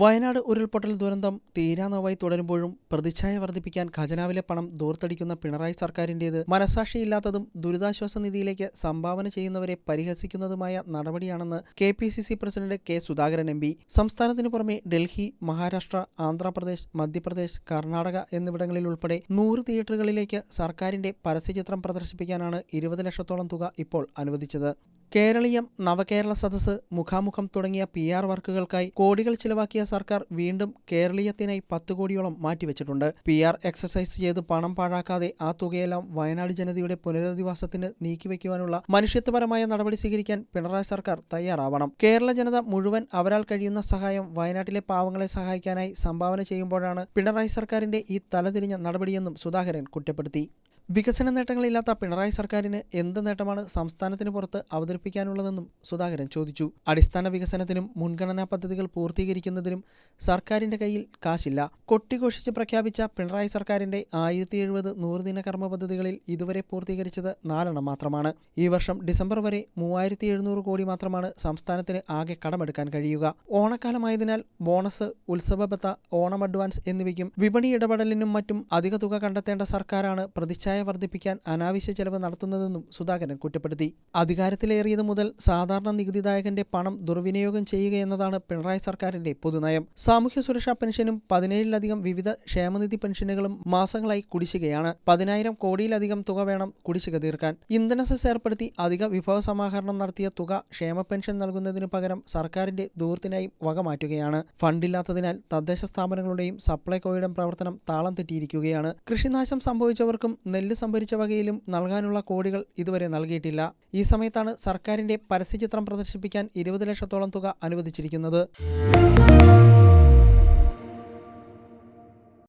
വയനാട് ഉരുൾപൊട്ടൽ ദുരന്തം തീരാനോവായി തുടരുമ്പോഴും പ്രതിച്ഛായ വർദ്ധിപ്പിക്കാൻ ഖജനാവിലെ പണം ദൂർത്തടിക്കുന്ന പിണറായി സർക്കാരിന്റേത് മനസാക്ഷിയില്ലാത്തതും ദുരിതാശ്വാസ നിധിയിലേക്ക് സംഭാവന ചെയ്യുന്നവരെ പരിഹസിക്കുന്നതുമായ നടപടിയാണെന്ന് KPCC president K. Sudhakaran MP. സംസ്ഥാനത്തിനു പുറമെ ഡൽഹി, മഹാരാഷ്ട്ര, ആന്ധ്രാപ്രദേശ്, മധ്യപ്രദേശ്, കർണാടക എന്നിവിടങ്ങളിൽ ഉൾപ്പെടെ 100 തിയേറ്ററുകളിലേക്ക് സർക്കാരിന്റെ പരസ്യചിത്രം പ്രദർശിപ്പിക്കാനാണ് 20 ലക്ഷത്തോളം തുക ഇപ്പോൾ അനുവദിച്ചത്. കേരളീയം, നവകേരള സദസ്സ്, മുഖാമുഖം തുടങ്ങിയ PR വർക്കുകൾക്കായി കോടികൾ ചിലവാക്കിയ സർക്കാർ വീണ്ടും കേരളീയത്തിനായി 10 കോടിയോളം മാറ്റിവെച്ചിട്ടുണ്ട്. PR എക്സസൈസ് ചെയ്ത് പണം പാഴാക്കാതെ ആ തുകയെല്ലാം വയനാട് ജനതയുടെ പുനരധിവാസത്തിന് നീക്കിവെക്കുവാനുള്ള മനുഷ്യത്വപരമായ നടപടി സ്വീകരിക്കാൻ പിണറായി സർക്കാർ തയ്യാറാവണം. കേരള ജനത മുഴുവൻ അവരാൽ കഴിയുന്ന സഹായം വയനാട്ടിലെ പാവങ്ങളെ സഹായിക്കാനായി സംഭാവന ചെയ്യുമ്പോഴാണ് പിണറായി സർക്കാരിന്റെ ഈ തലതിരിഞ്ഞ നടപടിയെന്നും സുധാകരൻ കുറ്റപ്പെടുത്തി. വികസന നേട്ടങ്ങളില്ലാത്ത പിണറായി സർക്കാരിന് എന്ത് നേട്ടമാണ് സംസ്ഥാനത്തിന് പുറത്ത് അവതരിപ്പിക്കാനുള്ളതെന്നും സുധാകരൻ ചോദിച്ചു. അടിസ്ഥാന വികസനത്തിനും മുൻഗണനാ പദ്ധതികൾ പൂർത്തീകരിക്കുന്നതിനും സർക്കാരിന്റെ കയ്യിൽ കാശില്ല. കൊട്ടിഘോഷിച്ച് പ്രഖ്യാപിച്ച പിണറായി സർക്കാരിന്റെ 1070 100 കർമ്മ പദ്ധതികളിൽ ഇതുവരെ പൂർത്തീകരിച്ചത് 4 മാത്രമാണ്. ഈ വർഷം ഡിസംബർ വരെ 3700 കോടി മാത്രമാണ് സംസ്ഥാനത്തിന് ആകെ കടമെടുക്കാൻ കഴിയുക. ഓണക്കാലമായതിനാൽ ബോണസ്, ഉത്സവബത്ത, ഓണം അഡ്വാൻസ് എന്നിവയ്ക്കും വിപണി ഇടപെടലിനും മറ്റും അധിക തുക കണ്ടെത്തേണ്ട സർക്കാരാണ് പ്രതിച്ഛായ വർദ്ധിപ്പിക്കാൻ അനാവശ്യ ചെലവ് നടത്തുന്നതെന്നും സുധാകരൻ കുറ്റപ്പെടുത്തി. അധികാരത്തിലേറിയത് മുതൽ സാധാരണ നികുതിദായകന്റെ പണം ദുർവിനിയോഗം ചെയ്യുകയെന്നതാണ് പിണറായി സർക്കാരിന്റെ പൊതുനയം. സാമൂഹ്യ സുരക്ഷാ പെൻഷനും 17ലധികം വിവിധ ക്ഷേമനിധി പെൻഷനുകളും മാസങ്ങളായി കുടിശ്ശികയാണ്. 10,000 കോടിയിലധികം തുക വേണം കുടിശ്ശിക തീർക്കാൻ. ഇന്ധന സെസ് ഏർപ്പെടുത്തി അധിക വിഭവ സമാഹരണം നടത്തിയ തുക ക്ഷേമ പെൻഷൻ നൽകുന്നതിനു പകരം സർക്കാരിന്റെ ദൂർത്തിനായി വകമാറ്റുകയാണ്. ഫണ്ടില്ലാത്തതിനാൽ തദ്ദേശ സ്ഥാപനങ്ങളുടെയും സപ്ലൈകോയുടെയും പ്രവർത്തനം താളം തെറ്റിയിരിക്കുകയാണ്. കൃഷിനാശം സംഭവിച്ചവർക്കും നെല്ല് സംഭരിച്ച വകയിലും നൽകാനുള്ള കോടികൾ ഇതുവരെ നൽകിയിട്ടില്ല. ഈ സമയത്താണ് സർക്കാരിന്റെ പരസ്യചിത്രം പ്രദർശിപ്പിക്കാൻ 20 ലക്ഷത്തോളം തുക അനുവദിച്ചിരിക്കുന്നത്.